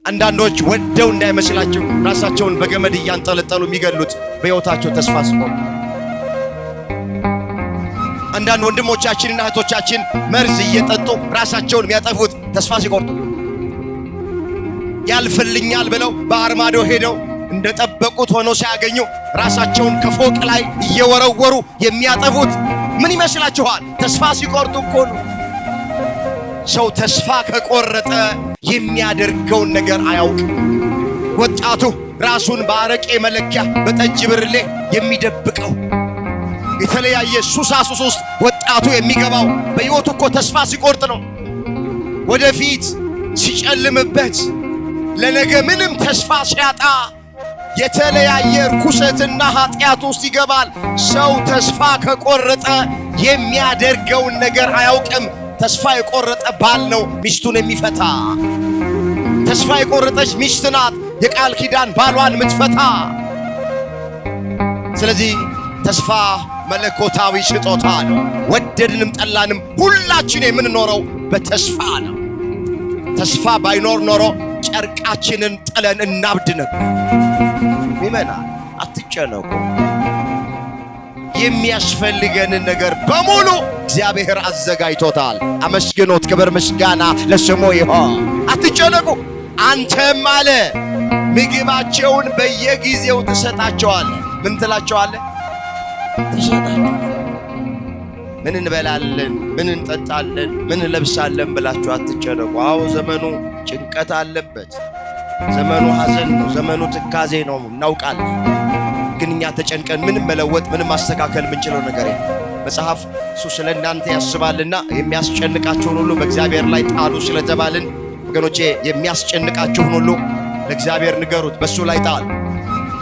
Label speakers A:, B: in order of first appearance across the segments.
A: አንዳንዶች ወደው እንዳይመስላችሁ ራሳቸውን በገመድ እያንጠለጠሉ የሚገሉት በሕይወታቸው ተስፋ ሲቆርጡ፣ አንዳንድ ወንድሞቻችንና እህቶቻችን መርዝ እየጠጡ ራሳቸውን የሚያጠፉት ተስፋ ሲቆርጡ፣ ያልፈልኛል ብለው ባህር ማዶ ሄደው እንደጠበቁት ሆኖ ሲያገኙ ራሳቸውን ከፎቅ ላይ እየወረወሩ የሚያጠፉት ምን ይመስላችኋል? ተስፋ ሲቆርጡ እኮ ነው። ሰው ተስፋ ከቆረጠ የሚያደርገውን ነገር አያውቅም። ወጣቱ ራሱን በአረቄ መለኪያ በጠጅ ብርሌ የሚደብቀው የተለያየ ሱሳሱስ ውስጥ ወጣቱ የሚገባው በሕይወቱ እኮ ተስፋ ሲቆርጥ ነው። ወደፊት ሲጨልምበት፣ ለነገ ምንም ተስፋ ሲያጣ የተለያየ ርኩሰትና ኃጢአት ውስጥ ይገባል። ሰው ተስፋ ከቆረጠ የሚያደርገውን ነገር አያውቅም። ተስፋ የቆረጠ ባል ነው ሚስቱን የሚፈታ። ተስፋ የቆረጠች ሚስት ናት የቃል ኪዳን ባሏን የምትፈታ። ስለዚህ ተስፋ መለኮታዊ ስጦታ ነው። ወደድንም ጠላንም ሁላችን የምንኖረው በተስፋ ነው። ተስፋ ባይኖር ኖሮ ጨርቃችንን ጥለን እናብድ ነበር። ይመና አትጨነቁ። የሚያስፈልገንን ነገር በሙሉ እግዚአብሔር አዘጋጅቶታል። አመስግኖት፣ ክብር ምስጋና ለስሙ ይሁን። አትጨነቁ። አንተም አለ ምግባቸውን በየጊዜው ትሰጣቸዋለህ። ምን ትላቸዋለህ? ትሰጣቸዋለህ። ምን እንበላለን፣ ምን እንጠጣለን፣ ምን እንለብሳለን ብላችሁ አትጨነቁ። አዎ ዘመኑ ጭንቀት አለበት። ዘመኑ ሐዘን ነው። ዘመኑ ትካዜ ነው እናውቃለን። ግን እኛ ተጨንቀን ምንም መለወጥ ምንም ማስተካከል የምንችለው ነገር የለም። መጽሐፍ እሱ ስለ እናንተ ያስባልና የሚያስጨንቃችሁን ሁሉ በእግዚአብሔር ላይ ጣሉ ስለተባልን፣ ወገኖቼ የሚያስጨንቃችሁን ሁሉ ለእግዚአብሔር ንገሩት፣ በሱ ላይ ጣሉ።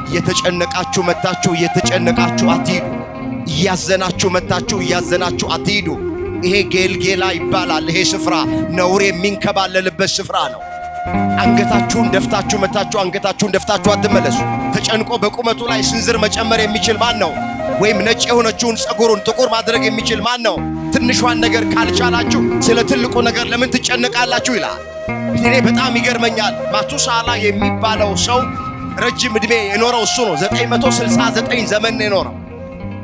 A: እየተጨነቃችሁ መታችሁ እየተጨነቃችሁ አትሂዱ። እያዘናችሁ መታችሁ እያዘናችሁ አትሂዱ። ይሄ ጌልጌላ ይባላል። ይሄ ስፍራ ነውር የሚንከባለልበት ስፍራ ነው። አንገታችሁን ደፍታችሁ መታችሁ አንገታችሁን ደፍታችሁ አትመለሱ። ተጨንቆ በቁመቱ ላይ ስንዝር መጨመር የሚችል ማን ነው? ወይም ነጭ የሆነችውን ጸጉሩን ጥቁር ማድረግ የሚችል ማን ነው? ትንሿን ነገር ካልቻላችሁ ስለ ትልቁ ነገር ለምን ትጨነቃላችሁ ይላል። እኔ በጣም ይገርመኛል። ማቱሳላ የሚባለው ሰው ረጅም ዕድሜ የኖረው እሱ ነው። 969 ዘመን የኖረው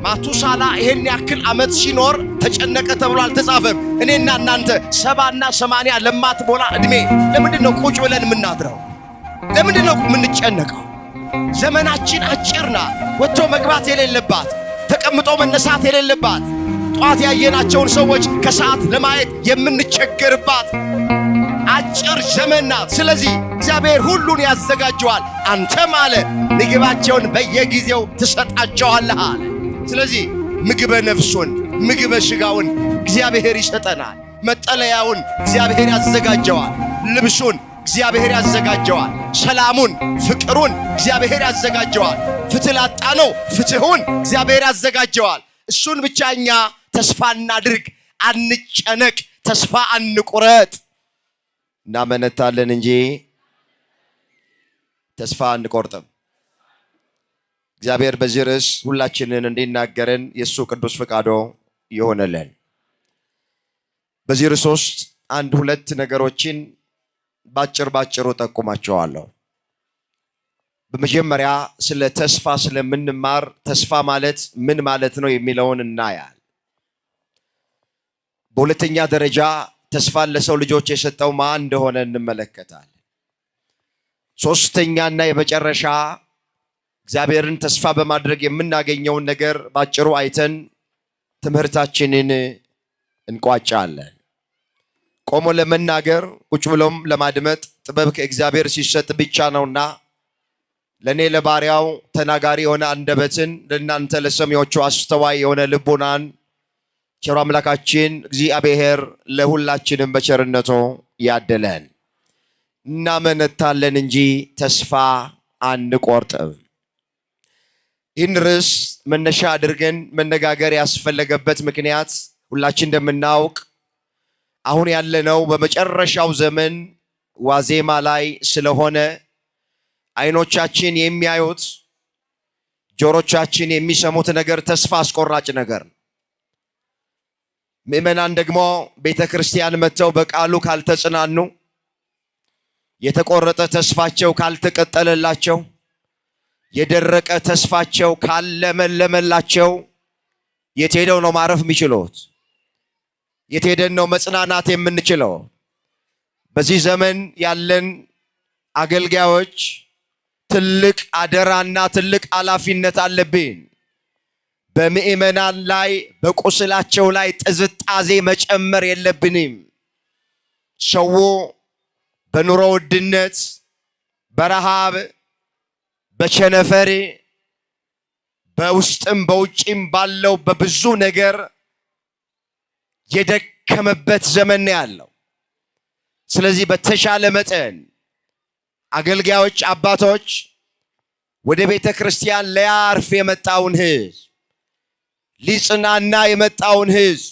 A: ማቱሳላ ይሄን ያክል ዓመት ሲኖር ተጨነቀ ተብሎ አልተጻፈም። እኔና እናንተ 70 እና 80 ለማትሞላ ዕድሜ ለምንድነው ቁጭ ብለን የምናድረው? ለምንድነው የምንጨነቀው? ዘመናችን አጭር ናት። ወጥቶ መግባት የሌለባት፣ ተቀምጦ መነሳት የሌለባት፣ ጧት ያየናቸውን ሰዎች ከሰዓት ለማየት የምንቸገርባት አጭር ዘመን ናት። ስለዚህ እግዚአብሔር ሁሉን ያዘጋጀዋል። አንተም አለ ምግባቸውን በየጊዜው ትሰጣቸዋለህ አለ። ስለዚህ ምግበ ነፍሱን ምግበ ሥጋውን እግዚአብሔር ይሰጠናል። መጠለያውን እግዚአብሔር ያዘጋጀዋል። ልብሱን እግዚአብሔር ያዘጋጀዋል። ሰላሙን፣ ፍቅሩን እግዚአብሔር ያዘጋጀዋል። ፍትህ ላጣነው ፍትሁን እግዚአብሔር ያዘጋጀዋል። እሱን ብቻ እኛ ተስፋ እናድርግ፣ አንጨነቅ፣ ተስፋ አንቁረጥ። እናመነታለን እንጂ ተስፋ አንቆርጥም። እግዚአብሔር በዚህ ርዕስ ሁላችንን እንዲናገረን የእሱ ቅዱስ ፈቃዶ ይሆነልን። በዚህ ርዕስ ውስጥ አንድ ሁለት ነገሮችን ባጭሩ ጠቁማቸዋለሁ። በመጀመሪያ ስለ ተስፋ ስለምንማር ተስፋ ማለት ምን ማለት ነው የሚለውን እናያል። በሁለተኛ ደረጃ ተስፋን ለሰው ልጆች የሰጠው ማን እንደሆነ እንመለከታለን። ሶስተኛና የመጨረሻ እግዚአብሔርን ተስፋ በማድረግ የምናገኘውን ነገር ባጭሩ አይተን ትምህርታችንን እንቋጫለን። ቆሞ ለመናገር ቁጭ ብሎም ለማድመጥ ጥበብ ከእግዚአብሔር ሲሰጥ ብቻ ነውና ለኔ ለባሪያው ተናጋሪ የሆነ አንደበትን ለእናንተ ለሰሚዎቹ አስተዋይ የሆነ ልቦናን ቸሩ አምላካችን እግዚአብሔር ለሁላችንም በቸርነቱ ያደለን። እናመነታለን እንጂ ተስፋ አንቆርጥም። ይህን ርዕስ መነሻ አድርገን መነጋገር ያስፈለገበት ምክንያት ሁላችን እንደምናውቅ አሁን ያለነው በመጨረሻው ዘመን ዋዜማ ላይ ስለሆነ አይኖቻችን የሚያዩት ጆሮቻችን የሚሰሙት ነገር ተስፋ አስቆራጭ ነገር ነው። ምእመናን ደግሞ ቤተ ክርስቲያን መጥተው በቃሉ ካልተጽናኑ የተቆረጠ ተስፋቸው ካልተቀጠለላቸው፣ የደረቀ ተስፋቸው ካለመለመላቸው የት ሄደው ነው ማረፍ የሚችሉት? የት ሄደን ነው መጽናናት የምንችለው? በዚህ ዘመን ያለን አገልጋዮች ትልቅ አደራና ትልቅ ኃላፊነት አለብን። በምእመናን ላይ በቁስላቸው ላይ ጥዝጣዜ መጨመር የለብንም። ሰው በኑሮ ውድነት፣ በረሃብ፣ በቸነፈር፣ በውስጥም በውጭም ባለው በብዙ ነገር የደከመበት ዘመን ያለው። ስለዚህ በተሻለ መጠን አገልጋዮች፣ አባቶች ወደ ቤተ ክርስቲያን ሊያርፍ የመጣውን ሕዝብ፣ ሊጽናና የመጣውን ሕዝብ፣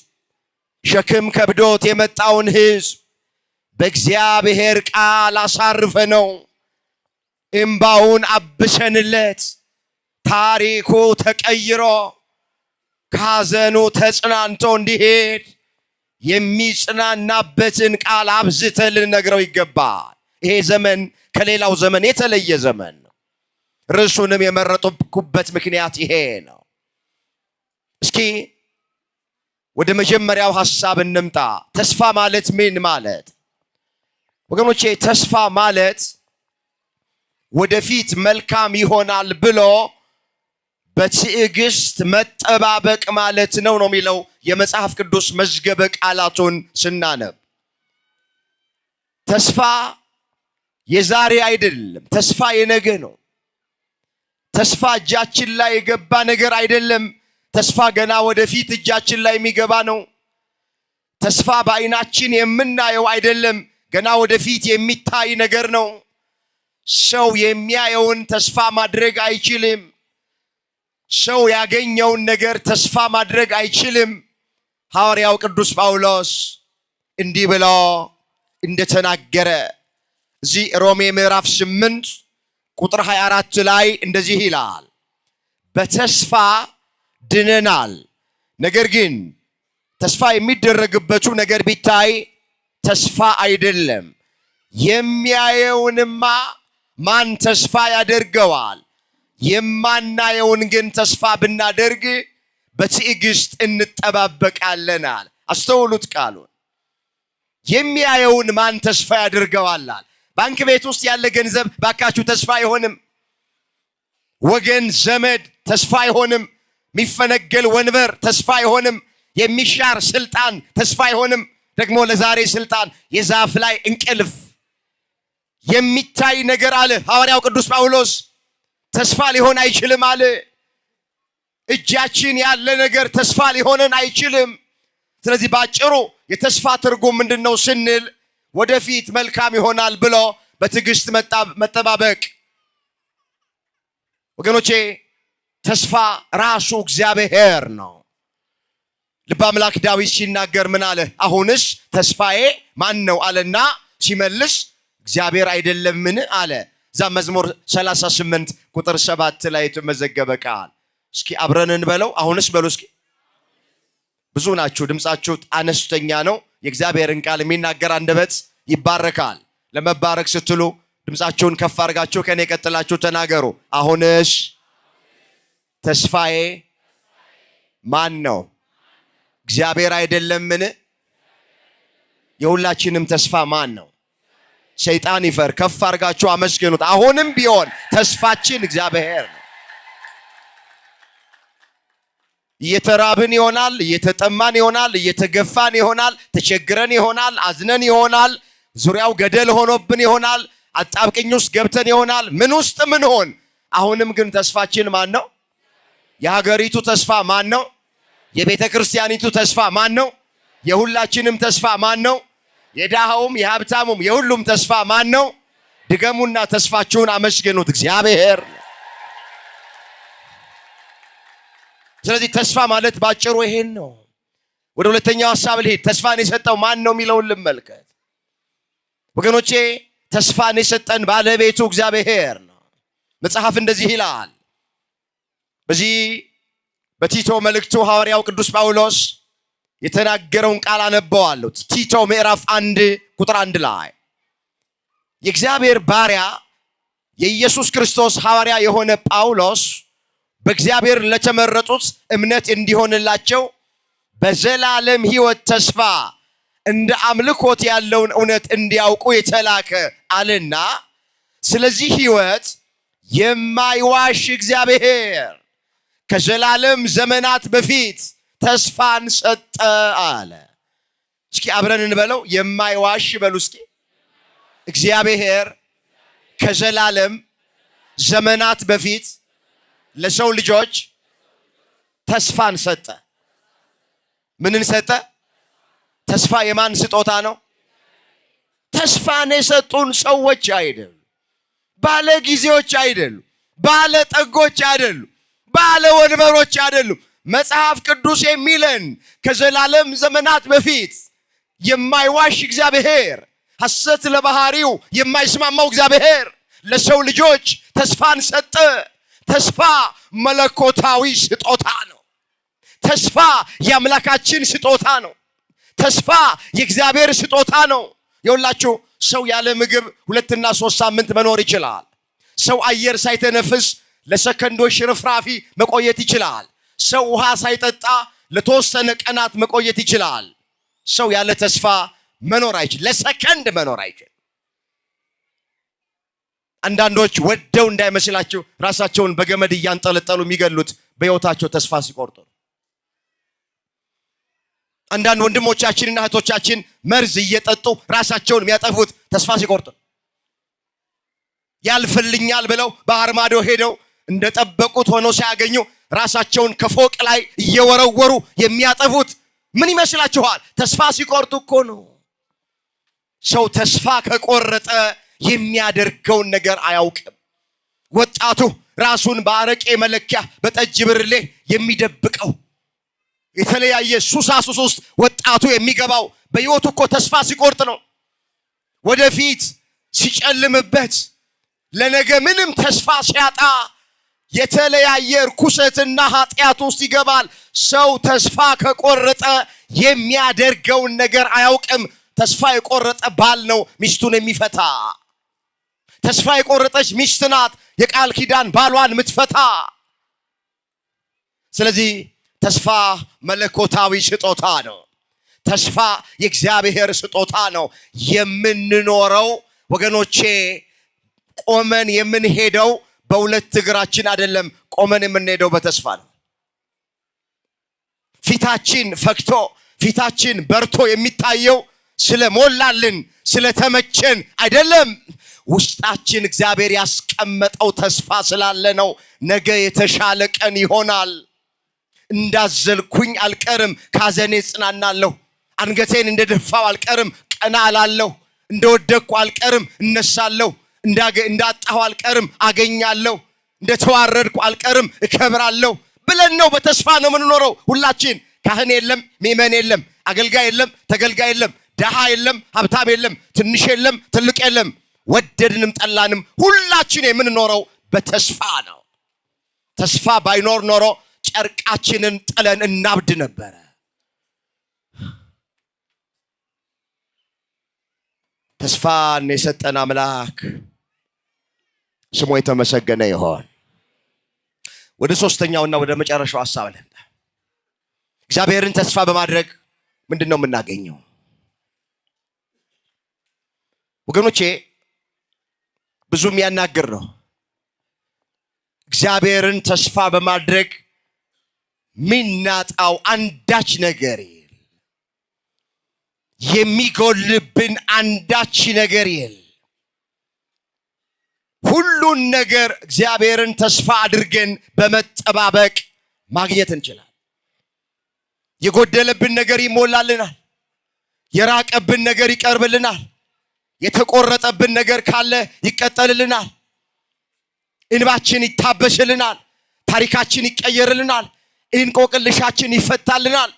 A: ሸክም ከብዶት የመጣውን ሕዝብ በእግዚአብሔር ቃል አሳርፈነው እምባውን አብሰንለት ታሪኩ ተቀይሮ ከሐዘኑ ተጽናንቶ እንዲሄድ የሚጽናናበትን ቃል አብዝተን ልንነግረው ይገባል። ይሄ ዘመን ከሌላው ዘመን የተለየ ዘመን ነው። ርዕሱንም የመረጡበት ምክንያት ይሄ ነው። እስኪ ወደ መጀመሪያው ሐሳብ እንምጣ። ተስፋ ማለት ምን ማለት? ወገኖቼ ተስፋ ማለት ወደፊት መልካም ይሆናል ብሎ በትዕግስት መጠባበቅ ማለት ነው የሚለው የመጽሐፍ ቅዱስ መዝገበ ቃላቱን ስናነብ። ተስፋ የዛሬ አይደለም፣ ተስፋ የነገ ነው። ተስፋ እጃችን ላይ የገባ ነገር አይደለም። ተስፋ ገና ወደፊት እጃችን ላይ የሚገባ ነው። ተስፋ በዓይናችን የምናየው አይደለም፣ ገና ወደፊት የሚታይ ነገር ነው። ሰው የሚያየውን ተስፋ ማድረግ አይችልም። ሰው ያገኘውን ነገር ተስፋ ማድረግ አይችልም። ሐዋርያው ቅዱስ ጳውሎስ እንዲህ ብሎ እንደተናገረ እዚህ ሮሜ ምዕራፍ 8 ቁጥር 24 ላይ እንደዚህ ይላል፣ በተስፋ ድነናል። ነገር ግን ተስፋ የሚደረግበቱ ነገር ቢታይ ተስፋ አይደለም። የሚያየውንማ ማን ተስፋ ያደርገዋል? የማናየውን ግን ተስፋ ብናደርግ በትዕግስት እንጠባበቃለናል። አስተውሉት ቃሉን። የሚያየውን ማን ተስፋ ያደርገዋል? ባንክ ቤት ውስጥ ያለ ገንዘብ ባካችሁ ተስፋ አይሆንም። ወገን ዘመድ ተስፋ አይሆንም። የሚፈነገል ወንበር ተስፋ አይሆንም። የሚሻር ስልጣን ተስፋ አይሆንም። ደግሞ ለዛሬ ስልጣን የዛፍ ላይ እንቅልፍ የሚታይ ነገር አለ ሐዋርያው ቅዱስ ጳውሎስ። ተስፋ ሊሆን አይችልም አለ። እጃችን ያለ ነገር ተስፋ ሊሆነን አይችልም። ስለዚህ ባጭሩ የተስፋ ትርጉም ምንድነው ስንል ወደፊት መልካም ይሆናል ብሎ በትዕግስት መጠባበቅ። ወገኖቼ ተስፋ ራሱ እግዚአብሔር ነው። ልበ አምላክ ዳዊት ሲናገር ምን አለ? አሁንስ ተስፋዬ ማን ነው አለና ሲመልስ እግዚአብሔር አይደለምን አለ። እዛ መዝሙር 38 ቁጥር 7 ላይ የተመዘገበ ቃል። እስኪ አብረን እንበለው። አሁንስ በሉ እስኪ። ብዙ ናችሁ፣ ድምጻችሁ አነስተኛ ነው። የእግዚአብሔርን ቃል የሚናገር አንደበት ይባረካል። ለመባረክ ስትሉ ድምጻችሁን ከፍ አድርጋችሁ ከኔ ቀጥላችሁ ተናገሩ። አሁንስ ተስፋዬ ማን ነው? እግዚአብሔር አይደለምን? የሁላችንም ተስፋ ማን ነው? ሰይጣን ይፈር። ከፍ አድርጋችሁ አመስግኑት። አሁንም ቢሆን ተስፋችን እግዚአብሔር ነው። እየተራብን ይሆናል፣ እየተጠማን ይሆናል፣ እየተገፋን ይሆናል፣ ተቸግረን ይሆናል፣ አዝነን ይሆናል፣ ዙሪያው ገደል ሆኖብን ይሆናል፣ አጣብቅኝ ውስጥ ገብተን ይሆናል። ምን ውስጥ ምን ሆን፣ አሁንም ግን ተስፋችን ማን ነው? የሀገሪቱ ተስፋ ማን ነው? የቤተ ክርስቲያኒቱ ተስፋ ማን ነው? የሁላችንም ተስፋ ማን ነው? የድሃውም የሀብታሙም የሁሉም ተስፋ ማን ነው? ድገሙና ተስፋችሁን አመስግኑት፣ እግዚአብሔር። ስለዚህ ተስፋ ማለት ባጭሩ ይሄን ነው። ወደ ሁለተኛው ሐሳብ ልሄድ። ተስፋን የሰጠው ማን ነው የሚለውን ልመልከት። ወገኖቼ ተስፋን የሰጠን ባለቤቱ እግዚአብሔር ነው። መጽሐፍ እንደዚህ ይላል። በዚህ በቲቶ መልእክቱ ሐዋርያው ቅዱስ ጳውሎስ የተናገረውን ቃል አነበዋለሁ። ቲቶ ምዕራፍ 1 ቁጥር 1 ላይ የእግዚአብሔር ባሪያ የኢየሱስ ክርስቶስ ሐዋርያ የሆነ ጳውሎስ በእግዚአብሔር ለተመረጡት እምነት እንዲሆንላቸው በዘላለም ሕይወት ተስፋ እንደ አምልኮት ያለውን እውነት እንዲያውቁ የተላከ አለና ስለዚህ ሕይወት የማይዋሽ እግዚአብሔር ከዘላለም ዘመናት በፊት ተስፋን ሰጠ አለ። እስኪ አብረን እንበለው። የማይዋሽ በሉ እስኪ። እግዚአብሔር ከዘላለም ዘመናት በፊት ለሰው ልጆች ተስፋን ሰጠ። ምንን ሰጠ? ተስፋ የማን ስጦታ ነው? ተስፋን የሰጡን ሰዎች አይደሉ፣ ባለ ጊዜዎች አይደሉ፣ ባለ ጠጎች አይደሉ፣ ባለ ወንበሮች አይደሉ። መጽሐፍ ቅዱስ የሚለን ከዘላለም ዘመናት በፊት የማይዋሽ እግዚአብሔር፣ ሐሰት ለባህሪው የማይስማማው እግዚአብሔር ለሰው ልጆች ተስፋን ሰጠ። ተስፋ መለኮታዊ ስጦታ ነው። ተስፋ የአምላካችን ስጦታ ነው። ተስፋ የእግዚአብሔር ስጦታ ነው። የሁላችሁ ሰው ያለ ምግብ 2 እና 3 ሳምንት መኖር ይችላል። ሰው አየር ሳይተነፍስ ለሰከንዶች ሽርፍራፊ መቆየት ይችላል። ሰው ውሃ ሳይጠጣ ለተወሰነ ቀናት መቆየት ይችላል። ሰው ያለ ተስፋ መኖር አይችል፣ ለሰከንድ መኖር አይችል። አንዳንዶች ወደው እንዳይመስላችሁ ራሳቸውን በገመድ እያንጠለጠሉ የሚገሉት በሕይወታቸው ተስፋ ሲቆርጡ ነው። አንዳንድ ወንድሞቻችንና እህቶቻችን መርዝ እየጠጡ ራሳቸውን የሚያጠፉት ተስፋ ሲቆርጡ ነው። ያልፍልኛል ብለው ባህር ማዶ ሄደው እንደጠበቁት ሆኖ ሲያገኙ ራሳቸውን ከፎቅ ላይ እየወረወሩ የሚያጠፉት ምን ይመስላችኋል? ተስፋ ሲቆርጡ እኮ ነው። ሰው ተስፋ ከቆረጠ የሚያደርገውን ነገር አያውቅም። ወጣቱ ራሱን በአረቄ መለኪያ በጠጅ ብርሌ የሚደብቀው የተለያየ ሱሳሱስ ውስጥ ወጣቱ የሚገባው በሕይወቱ እኮ ተስፋ ሲቆርጥ ነው። ወደፊት ሲጨልምበት፣ ለነገ ምንም ተስፋ ሲያጣ የተለያየ ርኩሰትና ኃጢአት ውስጥ ይገባል። ሰው ተስፋ ከቆረጠ የሚያደርገውን ነገር አያውቅም። ተስፋ የቆረጠ ባል ነው ሚስቱን የሚፈታ። ተስፋ የቆረጠች ሚስት ናት የቃል ኪዳን ባሏን የምትፈታ። ስለዚህ ተስፋ መለኮታዊ ስጦታ ነው። ተስፋ የእግዚአብሔር ስጦታ ነው። የምንኖረው ወገኖቼ ቆመን የምንሄደው በሁለት እግራችን አይደለም። ቆመን የምንሄደው በተስፋ ነው። ፊታችን ፈክቶ ፊታችን በርቶ የሚታየው ስለሞላልን ስለተመቸን አይደለም። ውስጣችን እግዚአብሔር ያስቀመጠው ተስፋ ስላለ ነው። ነገ የተሻለ ቀን ይሆናል። እንዳዘልኩኝ አልቀርም፣ ካዘኔ ጽናናለሁ። አንገቴን እንደደፋው አልቀርም፣ ቀና አላለሁ። እንደወደቅኩ አልቀርም፣ እነሳለሁ። እንዳጣሁ አልቀርም፣ አገኛለሁ። እንደተዋረድኩ አልቀርም፣ እከብራለሁ ብለን ነው። በተስፋ ነው የምንኖረው ሁላችን። ካህን የለም፣ ምእመን የለም፣ አገልጋይ የለም፣ ተገልጋይ የለም፣ ደሃ የለም፣ ሀብታም የለም፣ ትንሽ የለም፣ ትልቅ የለም። ወደድንም ጠላንም ሁላችን የምንኖረው በተስፋ ነው። ተስፋ ባይኖር ኖሮ ጨርቃችንን ጥለን እናብድ ነበረ። ተስፋን የሰጠን አምላክ ስሙ የተመሰገነ ይሆን። ወደ ሶስተኛውና ወደ መጨረሻው ሐሳብ ልምጣ። እግዚአብሔርን ተስፋ በማድረግ ምንድን ነው የምናገኘው? ወገኖቼ ብዙ የሚያናግር ነው። እግዚአብሔርን ተስፋ በማድረግ ሚናጣው አንዳች ነገር የለ። የሚጎልብን አንዳች ነገር የለ። ሁሉን ነገር እግዚአብሔርን ተስፋ አድርገን በመጠባበቅ ማግኘት እንችላለን። የጎደለብን ነገር ይሞላልናል። የራቀብን ነገር ይቀርብልናል። የተቆረጠብን ነገር ካለ ይቀጠልልናል። እንባችን ይታበስልናል። ታሪካችን ይቀየርልናል። እንቆቅልሻችን ይፈታልናል።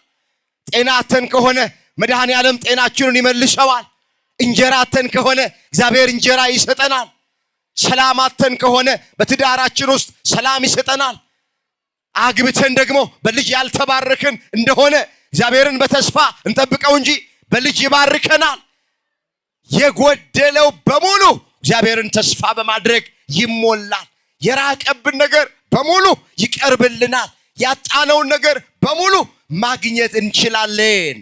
A: ጤናተን ከሆነ መድኃኔ ዓለም ጤናችንን ይመልሰዋል። እንጀራተን ከሆነ እግዚአብሔር እንጀራ ይሰጠናል። ሰላማተን ከሆነ በትዳራችን ውስጥ ሰላም ይሰጠናል። አግብተን ደግሞ በልጅ ያልተባረክን እንደሆነ እግዚአብሔርን በተስፋ እንጠብቀው እንጂ በልጅ ይባርከናል። የጎደለው በሙሉ እግዚአብሔርን ተስፋ በማድረግ ይሞላል። የራቀብን ነገር በሙሉ ይቀርብልናል። ያጣነውን ነገር በሙሉ ማግኘት እንችላለን።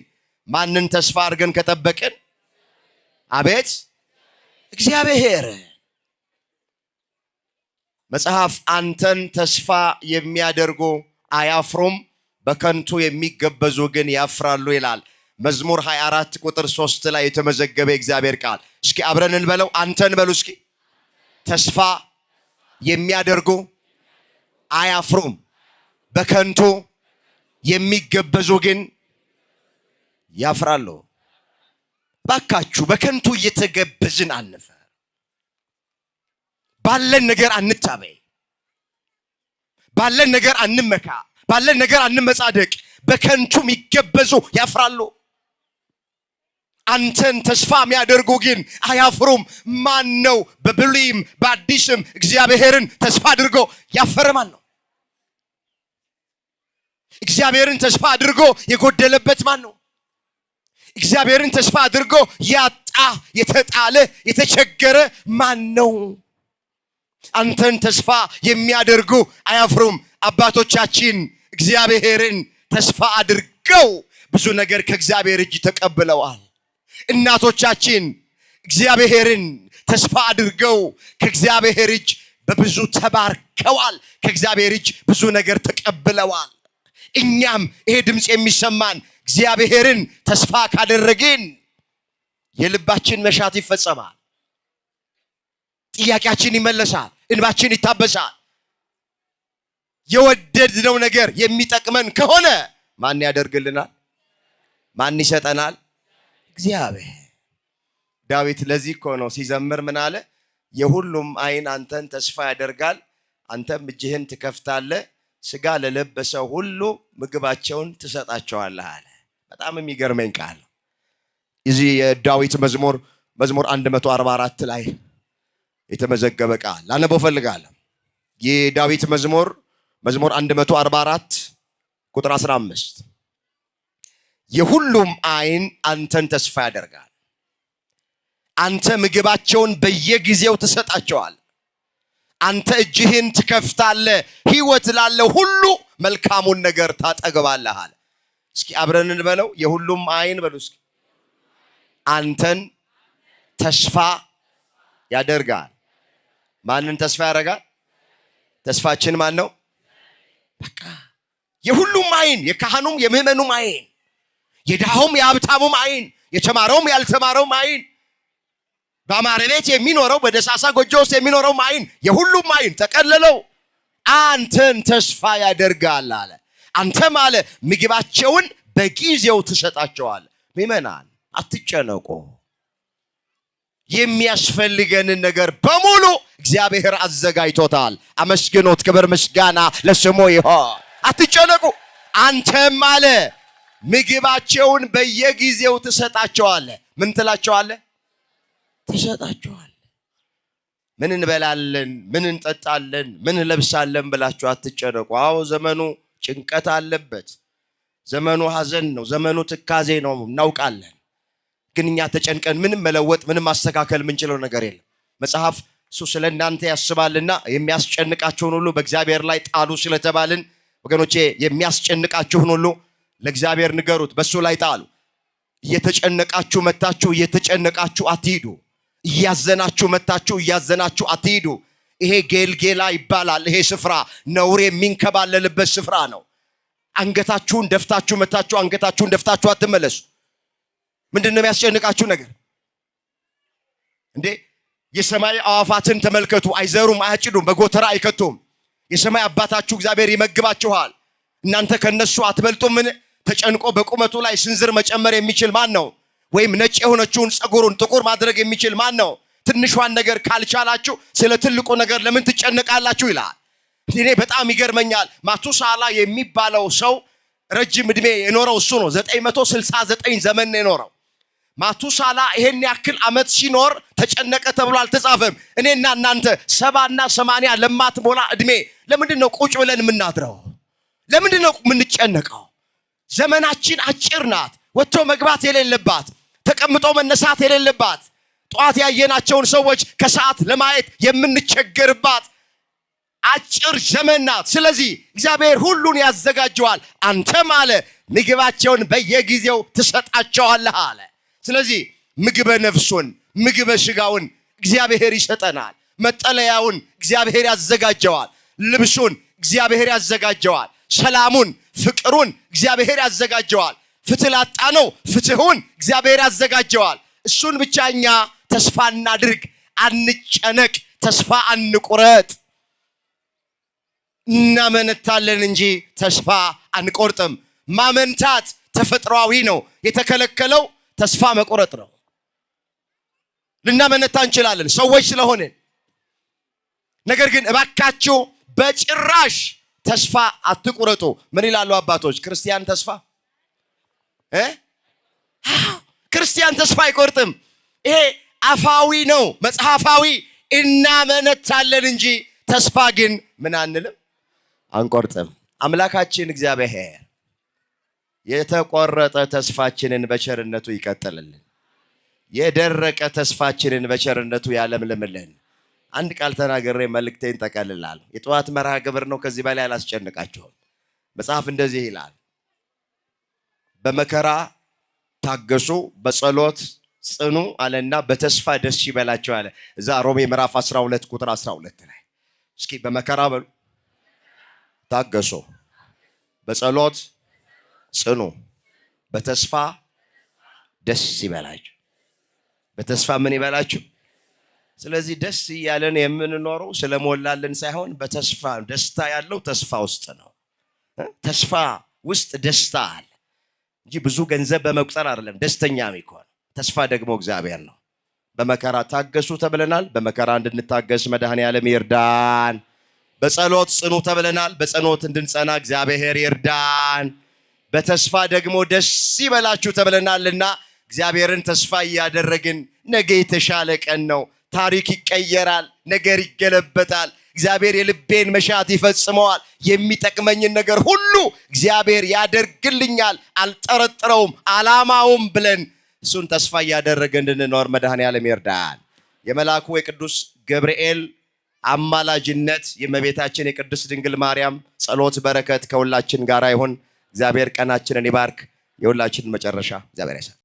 A: ማንን ተስፋ አድርገን ከጠበቅን? አቤት እግዚአብሔር። መጽሐፍ አንተን ተስፋ የሚያደርጉ አያፍሩም፣ በከንቱ የሚገበዙ ግን ያፍራሉ ይላል። መዝሙር 24 ቁጥር 3 ላይ የተመዘገበ እግዚአብሔር ቃል። እስኪ አብረን እንበለው። አንተን በሉ እስኪ። ተስፋ የሚያደርጉ አያፍሩም፣ በከንቱ የሚገበዙ ግን ያፍራሉ። ባካችሁ በከንቱ እየተገበዝን አንፈር። ባለን ነገር አንታበይ፣ ባለን ነገር አንመካ፣ ባለን ነገር አንመጻደቅ። በከንቱ የሚገበዙ ያፍራሉ። አንተን ተስፋ የሚያደርጉ ግን አያፍሩም። ማን ነው በብሉይም በአዲስም እግዚአብሔርን ተስፋ አድርጎ ያፈረ ማን ነው? እግዚአብሔርን ተስፋ አድርጎ የጎደለበት ማን ነው? እግዚአብሔርን ተስፋ አድርጎ ያጣ የተጣለ የተቸገረ ማን ነው? አንተን ተስፋ የሚያደርጉ አያፍሩም። አባቶቻችን እግዚአብሔርን ተስፋ አድርገው ብዙ ነገር ከእግዚአብሔር እጅ ተቀብለዋል። እናቶቻችን እግዚአብሔርን ተስፋ አድርገው ከእግዚአብሔር እጅ በብዙ ተባርከዋል። ከእግዚአብሔር እጅ ብዙ ነገር ተቀብለዋል። እኛም ይሄ ድምፅ የሚሰማን እግዚአብሔርን ተስፋ ካደረግን የልባችን መሻት ይፈጸማል። ጥያቄያችን ይመለሳል። እንባችን ይታበሳል። የወደድነው ነገር የሚጠቅመን ከሆነ ማን ያደርግልናል? ማን ይሰጠናል? እግዚአብሔር። ዳዊት ለዚህ እኮ ነው ሲዘምር ምን አለ? የሁሉም ዓይን አንተን ተስፋ ያደርጋል፣ አንተም እጅህን ትከፍታለህ፣ ስጋ ለለበሰው ሁሉ ምግባቸውን ትሰጣቸዋለህ አለ። በጣም የሚገርመኝ ቃል። እዚህ የዳዊት መዝሙር 144 ላይ የተመዘገበ ቃል ላነበው ፈልጋለሁ። የዳዊት መዝሙር 144 ቁጥር 15 የሁሉም ዓይን አንተን ተስፋ ያደርጋል፣ አንተ ምግባቸውን በየጊዜው ትሰጣቸዋል፣ አንተ እጅህን ትከፍታለህ፣ ሕይወት ላለው ሁሉ መልካሙን ነገር ታጠግባለህ አለ። እስኪ አብረን እንበለው። የሁሉም ዓይን በሉ እስኪ አንተን ተስፋ ያደርጋል። ማንን ተስፋ ያደርጋል? ተስፋችን ማን ነው? በቃ የሁሉም ዓይን፣ የካህኑም የምዕመኑም ዓይን፣ የድሃውም የሀብታሙም ዓይን፣ የተማረውም ያልተማረውም ዓይን፣ በአማረ ቤት የሚኖረው በደሳሳ ጎጆ ውስጥ የሚኖረው ዓይን፣ የሁሉም ዓይን ተቀለለው አንተን ተስፋ ያደርጋል አለ። አንተም አለ ምግባቸውን በጊዜው ትሰጣቸዋል። ምዕመናን አትጨነቁ። የሚያስፈልገንን ነገር በሙሉ እግዚአብሔር አዘጋጅቶታል። አመስግኖት። ክብር ምስጋና ለስሙ ይሁን። አትጨነቁ። አንተም አለ ምግባቸውን በየጊዜው ትሰጣቸዋለህ። ምን ትላቸዋለህ? ትሰጣቸዋለህ። ምን እንበላለን፣ ምን እንጠጣለን፣ ምን እንለብሳለን ብላችሁ አትጨነቁ። አዎ ዘመኑ ጭንቀት አለበት። ዘመኑ ሐዘን ነው። ዘመኑ ትካዜ ነው፣ እናውቃለን። ግን እኛ ተጨንቀን ምንም መለወጥ ምንም ማስተካከል የምንችለው ነገር የለም። መጽሐፍ እሱ ስለ እናንተ ያስባልና የሚያስጨንቃችሁን ሁሉ በእግዚአብሔር ላይ ጣሉ ስለተባልን ወገኖቼ የሚያስጨንቃችሁን ሁሉ ለእግዚአብሔር ንገሩት፣ በሱ ላይ ጣሉ። እየተጨነቃችሁ መታችሁ እየተጨነቃችሁ አትሂዱ። እያዘናችሁ መታችሁ እያዘናችሁ አትሂዱ። ይሄ ጌልጌላ ይባላል። ይሄ ስፍራ ነውር የሚንከባለልበት ስፍራ ነው። አንገታችሁን ደፍታችሁ መታችሁ አንገታችሁን ደፍታችሁ አትመለሱ። ምንድን ነው የሚያስጨንቃችሁ ነገር እንዴ? የሰማይ አዋፋትን ተመልከቱ። አይዘሩም፣ አያጭዱም፣ በጎተራ አይከቱም። የሰማይ አባታችሁ እግዚአብሔር ይመግባችኋል። እናንተ ከነሱ አትበልጡምን? ተጨንቆ በቁመቱ ላይ ስንዝር መጨመር የሚችል ማን ነው? ወይም ነጭ የሆነችውን ፀጉሩን ጥቁር ማድረግ የሚችል ማን ነው? ትንሿን ነገር ካልቻላችሁ ስለ ትልቁ ነገር ለምን ትጨነቃላችሁ ይላል። እኔ በጣም ይገርመኛል። ማቱሳላ የሚባለው ሰው ረጅም ዕድሜ የኖረው እሱ ነው። 969 ዘመን ነው የኖረው። ማቱሳላ ይሄን ያክል ዓመት ሲኖር ተጨነቀ ተብሎ አልተጻፈም። እኔና እናንተ 70 እና 80 ለማትሞላ ዕድሜ ለምንድን ነው ቁጭ ብለን የምናድረው? ለምንድን ነው የምንጨነቀው? ዘመናችን አጭር ናት። ወጥቶ መግባት የሌለባት፣ ተቀምጦ መነሳት የሌለባት፣ ጧት ያየናቸውን ሰዎች ከሰዓት ለማየት የምንቸገርባት አጭር ዘመን ናት። ስለዚህ እግዚአብሔር ሁሉን ያዘጋጀዋል። አንተም አለ ምግባቸውን በየጊዜው ትሰጣቸዋለህ አለ። ስለዚህ ምግበ ነፍሱን ምግበ ሥጋውን እግዚአብሔር ይሰጠናል። መጠለያውን እግዚአብሔር ያዘጋጀዋል። ልብሱን እግዚአብሔር ያዘጋጀዋል። ሰላሙን ፍቅሩን እግዚአብሔር ያዘጋጀዋል። ፍትህ ላጣነው ፍትሁን እግዚአብሔር ያዘጋጀዋል። እሱን ብቻ እኛ ተስፋ እናድርግ፣ አንጨነቅ፣ ተስፋ አንቁረጥ። እናመነታለን እንጂ ተስፋ አንቆርጥም። ማመንታት ተፈጥሯዊ ነው። የተከለከለው ተስፋ መቁረጥ ነው። ልናመነታ እንችላለን ሰዎች ስለሆንን። ነገር ግን እባካችሁ በጭራሽ ተስፋ አትቁረጡ። ምን ይላሉ አባቶች? ክርስቲያን ተስፋ ክርስቲያን ተስፋ አይቆርጥም። ይሄ አፋዊ ነው፣ መጽሐፋዊ። እናመነታለን እንጂ ተስፋ ግን ምን አንልም፣ አንቆርጥም። አምላካችን እግዚአብሔር የተቆረጠ ተስፋችንን በቸርነቱ ይቀጥልልን። የደረቀ ተስፋችንን በቸርነቱ ያለምልምልን። አንድ ቃል ተናግሬ መልእክቴን ጠቀልላለሁ። የጠዋት መርሃ ግብር ነው። ከዚህ በላይ አላስጨንቃችሁም። መጽሐፍ እንደዚህ ይላል፣ በመከራ ታገሱ፣ በጸሎት ጽኑ አለና በተስፋ ደስ ይበላቸው አለ። እዛ ሮሜ ምዕራፍ 12 ቁጥር 12 ላይ እስኪ በመከራ በሉ፣ ታገሱ፣ በጸሎት ጽኑ፣ በተስፋ ደስ ይበላችሁ። በተስፋ ምን ይበላችሁ? ስለዚህ ደስ እያለን የምንኖረው ስለሞላልን ሳይሆን በተስፋ ደስታ ያለው ተስፋ ውስጥ ነው። ተስፋ ውስጥ ደስታ አለ እንጂ ብዙ ገንዘብ በመቁጠር አይደለም ደስተኛ የሚሆን። ተስፋ ደግሞ እግዚአብሔር ነው። በመከራ ታገሱ ተብለናል። በመከራ እንድንታገስ መድኃኔዓለም ይርዳን። በጸሎት ጽኑ ተብለናል። በጸሎት እንድንጸና እግዚአብሔር ይርዳን። በተስፋ ደግሞ ደስ ይበላችሁ ተብለናልና እግዚአብሔርን ተስፋ እያደረግን ነገ የተሻለ ቀን ነው። ታሪክ ይቀየራል። ነገር ይገለበጣል። እግዚአብሔር የልቤን መሻት ይፈጽመዋል። የሚጠቅመኝን ነገር ሁሉ እግዚአብሔር ያደርግልኛል፣ አልጠረጥረውም፣ አላማውም ብለን እሱን ተስፋ እያደረገ እንድንኖር መድኃኔዓለም ይርዳን። የመልአኩ የቅዱስ ገብርኤል አማላጅነት፣ የእመቤታችን የቅድስት ድንግል ማርያም ጸሎት በረከት ከሁላችን ጋር ይሁን። እግዚአብሔር ቀናችንን ይባርክ። የሁላችንን መጨረሻ እግዚአብሔር ያሳል።